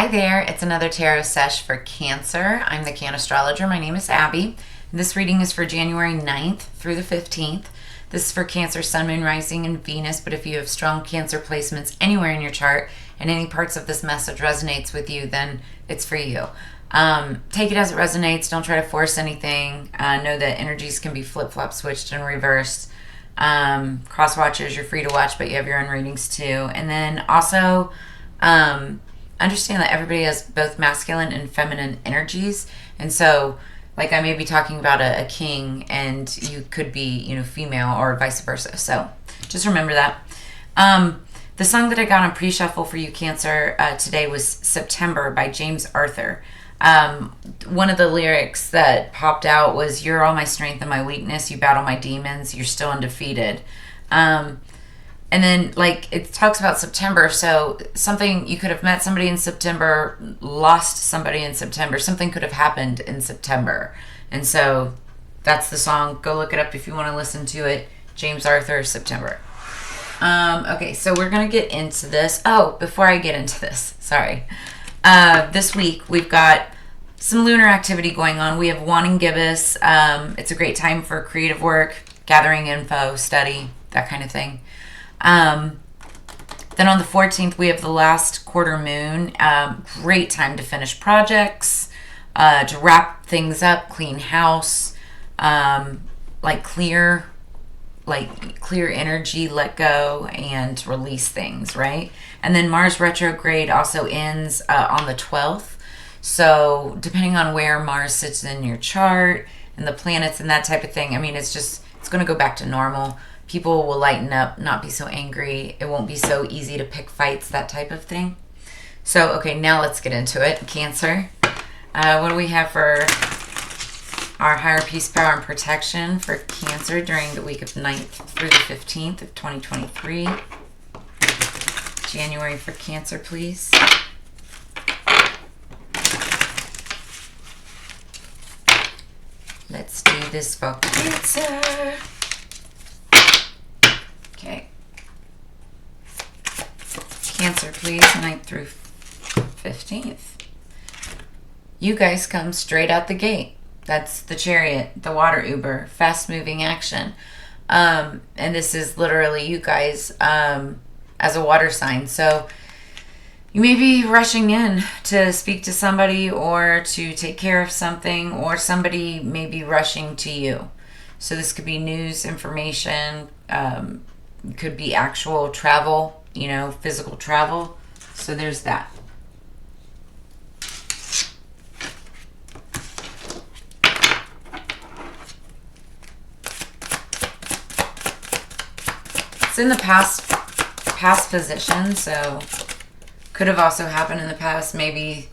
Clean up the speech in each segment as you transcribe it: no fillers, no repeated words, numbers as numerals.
Hi there, it's another tarot sesh for Cancer. I'm the Cannastrologer. My name is Abby. This reading is for January 9th through the 15th. This is for Cancer, Sun, Moon, Rising, and Venus, but if you have strong Cancer placements anywhere in your chart and any parts of this message resonates with you, then it's for you. Take it as it resonates. Don't try to force anything. Know that energies can be flip-flop, switched, and reversed. Cross watchers, you're free to watch, but you have your own readings too. And then also, understand that everybody has both masculine and feminine energies. And so, like, I may be talking about a king and you could be, female or vice versa. So just remember that. The song that I got on pre-shuffle for you, Cancer, today was September by James Arthur. One of the lyrics that popped out was, "You're all my strength and my weakness. You battle my demons. You're still undefeated." And then, it talks about September, so something, you could have met somebody in September, lost somebody in September, something could have happened in September. And so that's the song. Go look it up if you want to listen to it. James Arthur, September. Okay, so we're going to get into this. Oh, before I get into this, sorry. This week, we've got some lunar activity going on. We have Wanting Gibbous. It's a great time for creative work, gathering info, study, that kind of thing. Then on the 14th, we have the last quarter moon. Great time to finish projects, to wrap things up, clean house, clear energy, let go, and release things, right? And then Mars retrograde also ends on the 12th. So depending on where Mars sits in your chart and the planets and that type of thing, it's going to go back to normal. People will lighten up, not be so angry. It won't be so easy to pick fights, that type of thing. So, okay, now let's get into it. Cancer. What do we have for our higher peace, power, and protection for Cancer during the week of 9th through the 15th of 2023? January for Cancer, please. Let's do this for Cancer. Okay. Cancer, please, 9th through 15th. You guys come straight out the gate. That's the Chariot, the water Uber, fast-moving action. And this is literally you guys as a water sign. So you may be rushing in to speak to somebody or to take care of something, or somebody may be rushing to you. So this could be news, information, could be actual travel, physical travel. So there's that. It's in the past position, so could have also happened in the past. Maybe,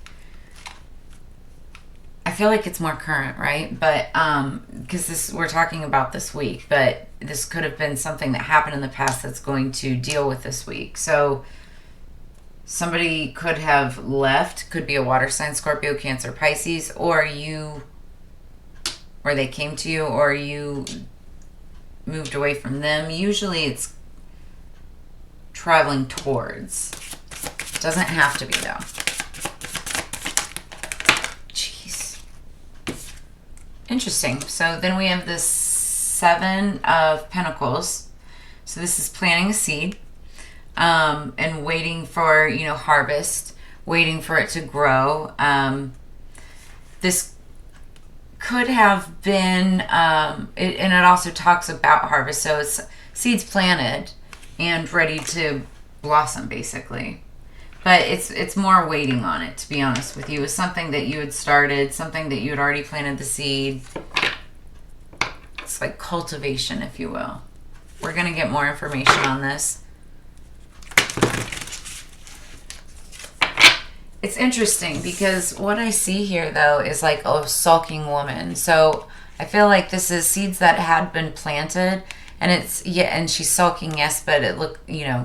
I feel like it's more current, right? But because we're talking about this week, but this could have been something that happened in the past that's going to deal with this week. So somebody could have left, could be a water sign, Scorpio, Cancer, Pisces, or they came to you, or you moved away from them. Usually it's traveling towards. Doesn't have to be, though. Interesting. So then we have this 7 of Pentacles. So this is planting a seed and waiting for, harvest, waiting for it to grow. This could have been, and it also talks about harvest. So it's seeds planted and ready to blossom, basically. But it's more waiting on it, to be honest with you. It's something that you had started, something that you had already planted the seed. It's like cultivation, if you will. We're going to get more information on this. It's interesting because what I see here, though, is like a sulking woman. So I feel like this is seeds that had been planted, and and she's sulking, yes, but it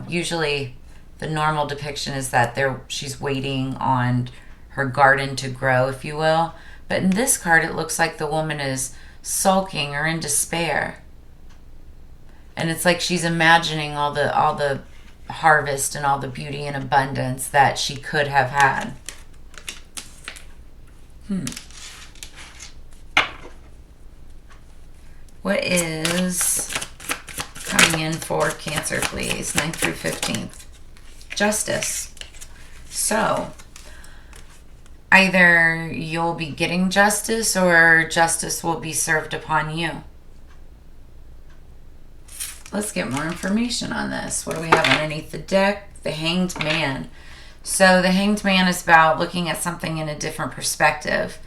usually the normal depiction is that she's waiting on her garden to grow, if you will. But in this card, it looks like the woman is sulking or in despair. And it's like she's imagining all the harvest and all the beauty and abundance that she could have had. What is coming in for Cancer, please? 9th through 15th. Justice. So, either you'll be getting justice or justice will be served upon you. Let's get more information on this. What do we have underneath the deck? The Hanged Man. So the Hanged Man is about looking at something in a different perspective.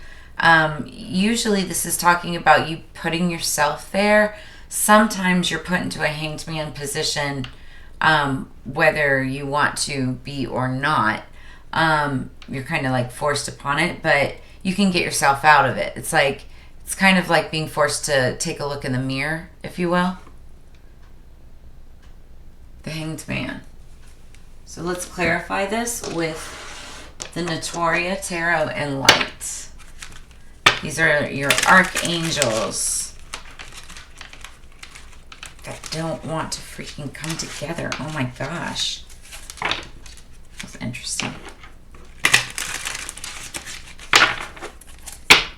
Usually this is talking about you putting yourself there. Sometimes you're put into a Hanged Man position, whether you want to be or not. You're kind of like forced upon it, but you can get yourself out of it. It's kind of like being forced to take a look in the mirror, if you will. The Hanged Man. So let's clarify this with the Notoria Tarot and Light. These are your archangels that don't want to freaking come together. Oh my gosh. That's interesting.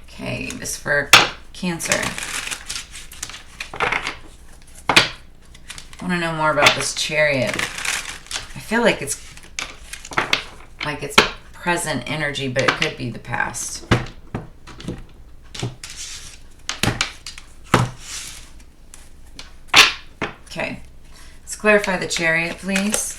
Okay, this for Cancer. I want to know more about this Chariot. I feel like it's present energy, but it could be the past. Okay, let's clarify the Chariot, please.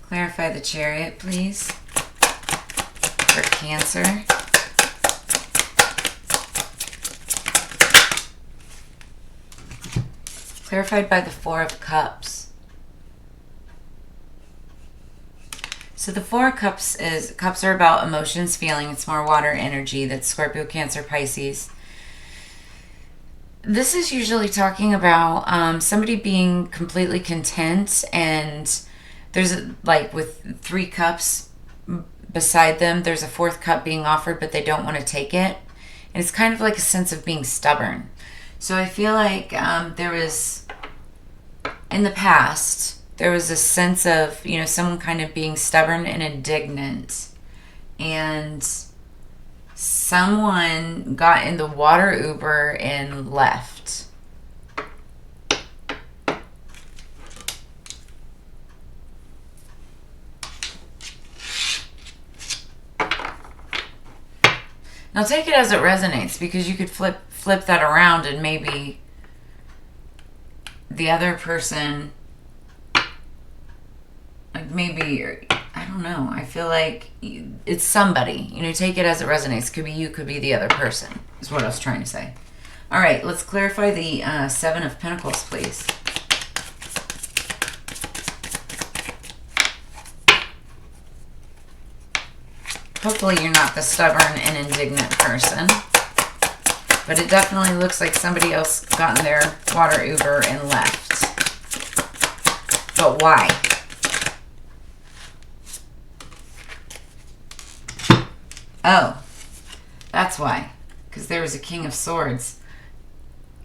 Clarify the Chariot, please, for Cancer. Clarified by the Four of Cups. So the Four of Cups are about emotions, feeling. It's more water energy. That's Scorpio, Cancer, Pisces. This is usually talking about somebody being completely content, and there's like with 3 cups beside them, there's a 4th cup being offered, but they don't want to take it. And it's kind of like a sense of being stubborn. So I feel like there was, in the past, there was a sense of, someone kind of being stubborn and indignant. And someone got in the water Uber and left. Now take it as it resonates, because you could flip that around and maybe the other person, like maybe, I don't know, I feel like it's somebody. Take it as it resonates. Could be you, could be the other person, is what I was trying to say. All right, let's clarify the 7 of Pentacles, please. Hopefully you're not the stubborn and indignant person. But it definitely looks like somebody else got in their water Uber and left. But why? Oh, that's why. Because there was a King of Swords.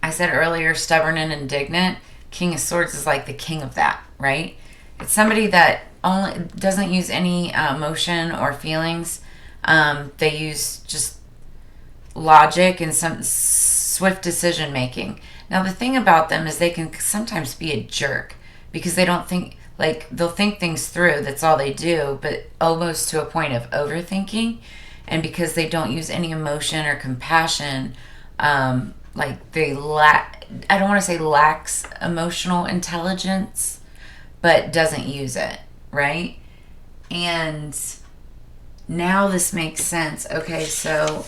I said earlier, stubborn and indignant. King of Swords is like the king of that, right? It's somebody that only doesn't use any emotion or feelings. They use just logic and some swift decision making. Now the thing about them is they can sometimes be a jerk, because they don't think, like, they'll think things through, that's all they do, but almost to a point of overthinking. And because they don't use any emotion or compassion, like they lack, I don't want to say lacks emotional intelligence, but doesn't use it, right? And now this makes sense. Okay, so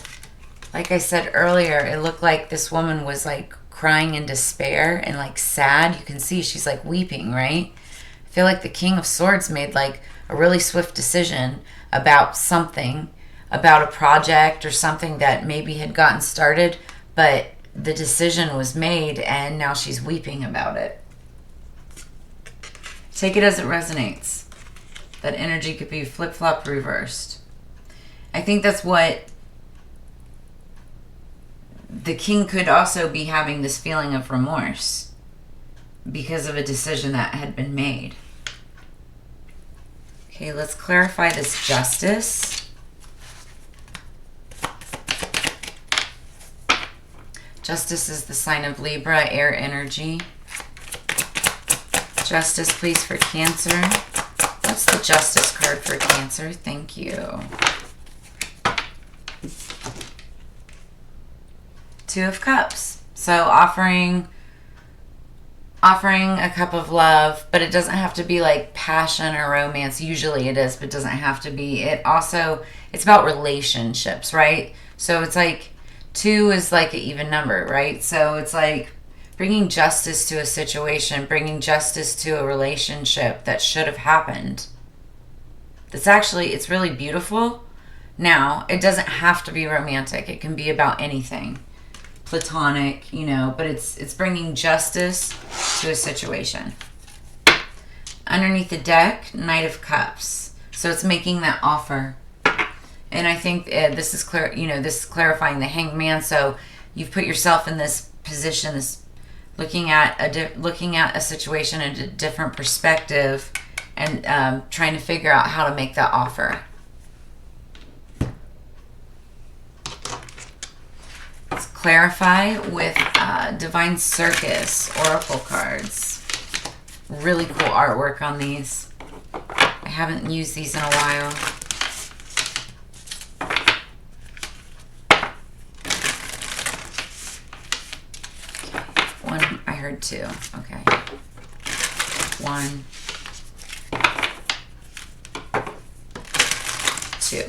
like I said earlier, it looked like this woman was like crying in despair and like sad. You can see she's like weeping, right? I feel like the King of Swords made like a really swift decision about something, about a project or something that maybe had gotten started, but the decision was made and now she's weeping about it. Take it as it resonates. That energy could be flip-flop reversed. I think that's what the king could also be, having this feeling of remorse. because of a decision that had been made. Okay, let's clarify this justice. Justice is the sign of Libra, air energy. Justice, please, for Cancer. What's the justice card for Cancer? Thank you. Two of Cups. So offering a cup of love, but it doesn't have to be like passion or romance. Usually it is, but it doesn't have to be. It's about relationships, right? So it's like 2 is like an even number, right? So it's like bringing justice to a situation, bringing justice to a relationship that should have happened. It's really beautiful. Now, it doesn't have to be romantic. It can be about anything. Platonic, but it's bringing justice to a situation. Underneath the deck, Knight of Cups. So it's making that offer. And I think this is clear. This is clarifying the Hanged Man. So you've put yourself in this position, looking at a situation in a different perspective, and trying to figure out how to make that offer. Let's clarify with Divine Circus Oracle cards. Really cool artwork on these. I haven't used these in a while. One, I heard 2. Okay. 1, 2.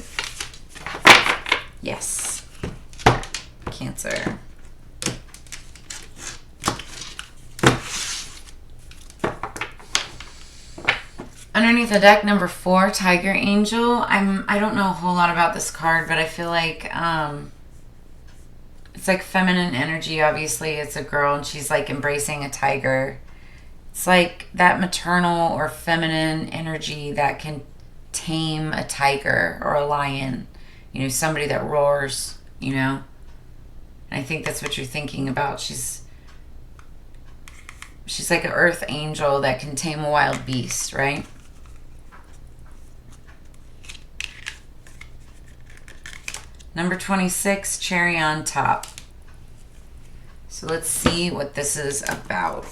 Yes. Cancer. Underneath the deck, number 4, Tiger Angel. I don't know a whole lot about this card, but I feel like it's like feminine energy. Obviously, it's a girl and she's like embracing a tiger. It's like that maternal or feminine energy that can tame a tiger or a lion. Somebody that roars, And I think that's what you're thinking about. She's like an earth angel that can tame a wild beast, right? Number 26, Cherry on Top. So let's see what this is about.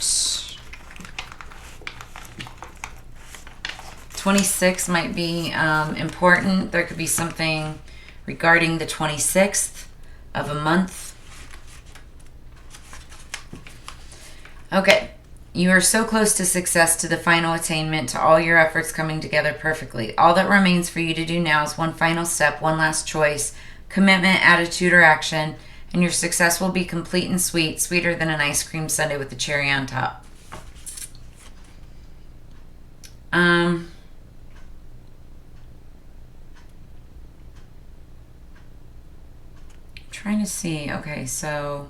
26 might be important. There could be something regarding the 26th of a month. Okay. You are so close to success, to the final attainment, to all your efforts coming together perfectly. All that remains for you to do now is one final step, one last choice, commitment, attitude, or action, and your success will be complete and sweet, sweeter than an ice cream sundae with the cherry on top. Trying to see. Okay, so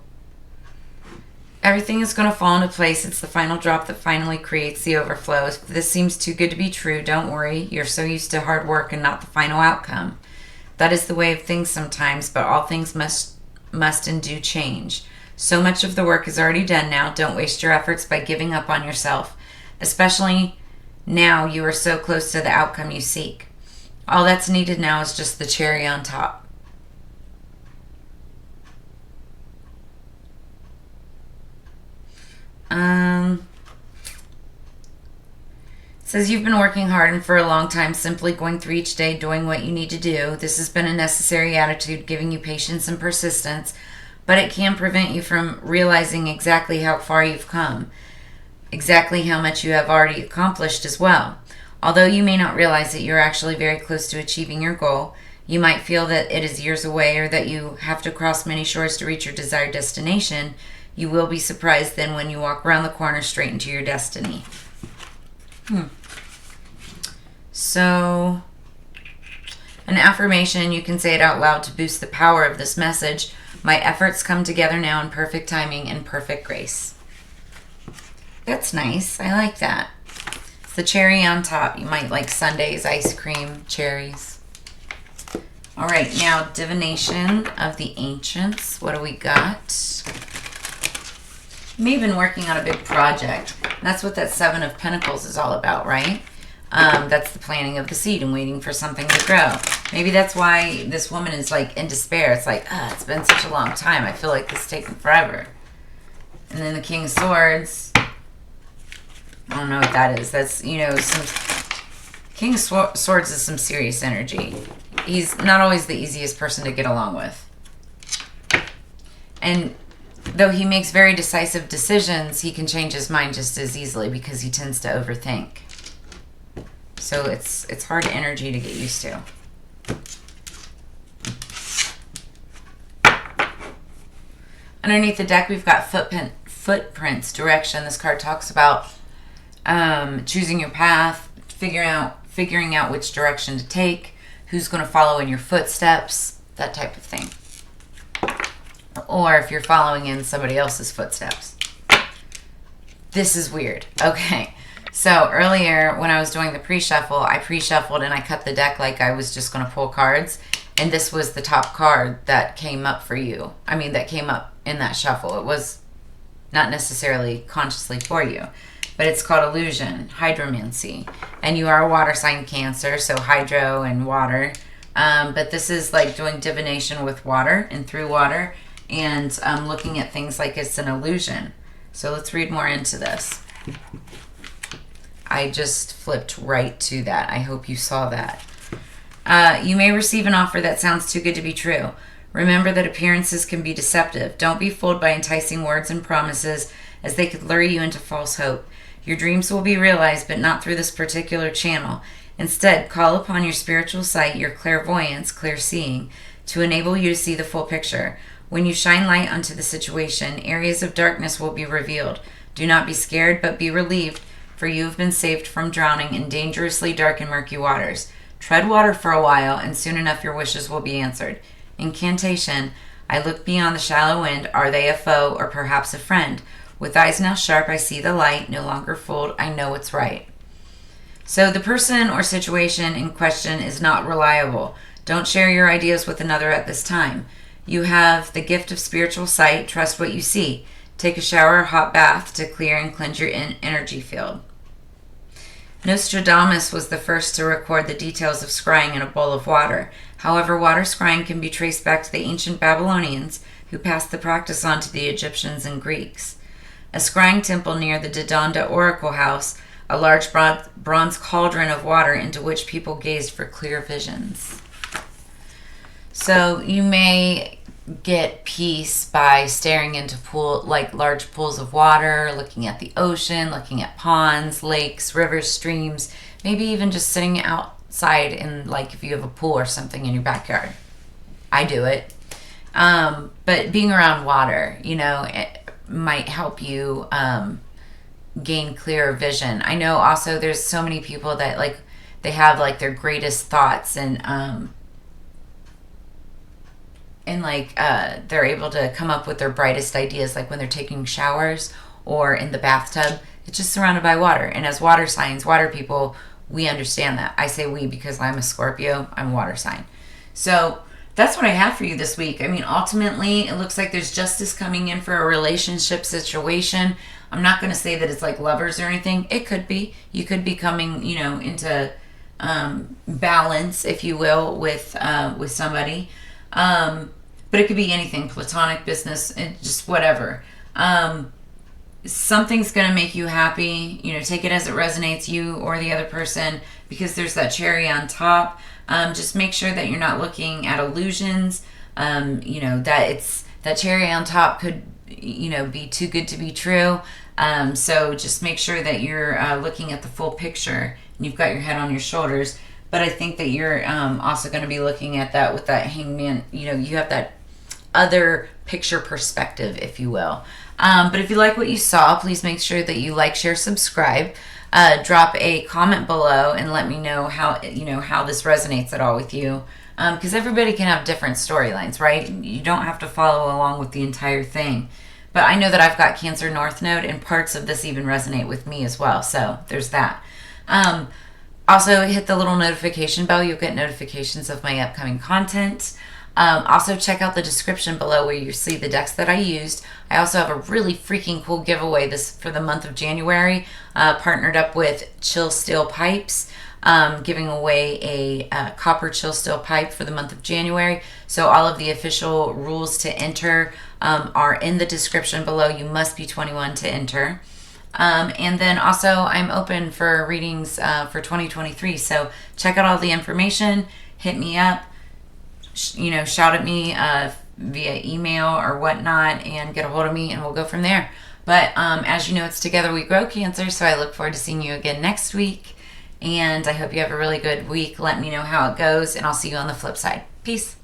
everything is going to fall into place. It's the final drop that finally creates the overflow. If this seems too good to be true, don't worry. You're so used to hard work and not the final outcome. That is the way of things sometimes, but all things must and do change. So much of the work is already done now. Don't waste your efforts by giving up on yourself, especially now you are so close to the outcome you seek. All that's needed now is just the cherry on top. It says you've been working hard and for a long time, simply going through each day, doing what you need to do. This has been a necessary attitude, giving you patience and persistence, but it can prevent you from realizing exactly how far you've come, exactly how much you have already accomplished as well. Although you may not realize that you're actually very close to achieving your goal, you might feel that it is years away or that you have to cross many shores to reach your desired destination. You will be surprised then when you walk around the corner straight into your destiny. So, an affirmation, you can say it out loud to boost the power of this message. My efforts come together now in perfect timing and perfect grace. That's nice. I like that. It's the cherry on top. You might like sundaes, ice cream, cherries. All right, now Divination of the Ancients. What do we got? You may have been working on a big project. That's what that Seven of Pentacles is all about, right? That's the planting of the seed and waiting for something to grow. Maybe that's why this woman is like in despair. It's like, it's been such a long time. I feel like this is taking forever. And then the King of Swords. I don't know what that is. That's, you know, some... King of Swords is some serious energy. He's not always the easiest person to get along with. And though he makes very decisive decisions, he can change his mind just as easily because he tends to overthink. So it's hard energy to get used to. Underneath the deck, we've got footprints, direction. This card talks about choosing your path, figuring out which direction to take, who's going to follow in your footsteps, that type of thing. Or if you're following in somebody else's footsteps. This is weird. Okay. So earlier when I was doing the pre-shuffle, I pre-shuffled and I cut the deck like I was just going to pull cards. And this was the top card that came up for you. I mean, that came up in that shuffle. It was not necessarily consciously for you. But it's called Illusion, Hydromancy. And you are a water sign Cancer, so hydro and water. But this is like doing divination with water and through water. And looking at things like it's an illusion. So let's read more into this. I just flipped right to that. I hope you saw that. You may receive an offer that sounds too good to be true. Remember that appearances can be deceptive. Don't be fooled by enticing words and promises, as they could lure you into false hope. Your dreams will be realized, but not through this particular channel. Instead, call upon your spiritual sight, your clairvoyance, clear seeing, to enable you to see the full picture. When you shine light onto the situation, areas of darkness will be revealed. Do not be scared, but be relieved, for you have been saved from drowning in dangerously dark and murky waters. Tread water for a while, and soon enough your wishes will be answered. Incantation, I look beyond the shallow wind. Are they a foe or perhaps a friend? With eyes now sharp, I see the light. No longer fooled, I know what's right. So the person or situation in question is not reliable. Don't share your ideas with another at this time. You have the gift of spiritual sight. Trust what you see. Take a shower or hot bath to clear and cleanse your energy field. Nostradamus was the first to record the details of scrying in a bowl of water. However, water scrying can be traced back to the ancient Babylonians, who passed the practice on to the Egyptians and Greeks. A scrying temple near the Dodonda Oracle House, a large bronze cauldron of water into which people gazed for clear visions. So you may get peace by staring into large pools of water, looking at the ocean, looking at ponds, lakes, rivers, streams, maybe even just sitting outside in, like, if you have a pool or something in your backyard. I do it. But being around water, you know, it might help you gain clearer vision. I know also there's so many people that, like, they have, like, their greatest thoughts and they're able to come up with their brightest ideas, like when they're taking showers or in the bathtub. It's just surrounded by water. And as water signs, water people, we understand that. I say we because I'm a Scorpio. I'm a water sign. So that's what I have for you this week. I mean, ultimately, it looks like there's justice coming in for a relationship situation. I'm not going to say that it's like lovers or anything. It could be. You could be coming, you know, into balance, if you will, with somebody. But it could be anything, platonic, business, and just whatever. Something's going to make you happy. You know, take it as it resonates, you or the other person, because there's that cherry on top. Just make sure that you're not looking at illusions. You know, that cherry on top could, you know, be too good to be true. So just make sure that you're looking at the full picture and you've got your head on your shoulders. But I think that you're also going to be looking at that with that hangman. You know, you have that other picture perspective, if you will. But if you like what you saw, please make sure that you like, share, subscribe. Drop a comment below and let me know how this resonates at all with you. Because everybody can have different storylines, right? You don't have to follow along with the entire thing. But I know that I've got Cancer North Node, and parts of this even resonate with me as well. So there's that. Also, hit the little notification bell. You'll get notifications of my upcoming content. Also, check out the description below where you see the decks that I used. I also have a really freaking cool giveaway this for the month of January, partnered up with Chill Steel Pipes, giving away a copper chill steel pipe for the month of January. So all of the official rules to enter are in the description below. You must be 21 to enter. And then also I'm open for readings for 2023. So check out all the information, hit me up, shout at me via email or whatnot, and get a hold of me, and we'll go from there. But as you know, it's Together We Grow Cancer, so I look forward to seeing you again next week. And I hope you have a really good week. Let me know how it goes, and I'll see you on the flip side. Peace.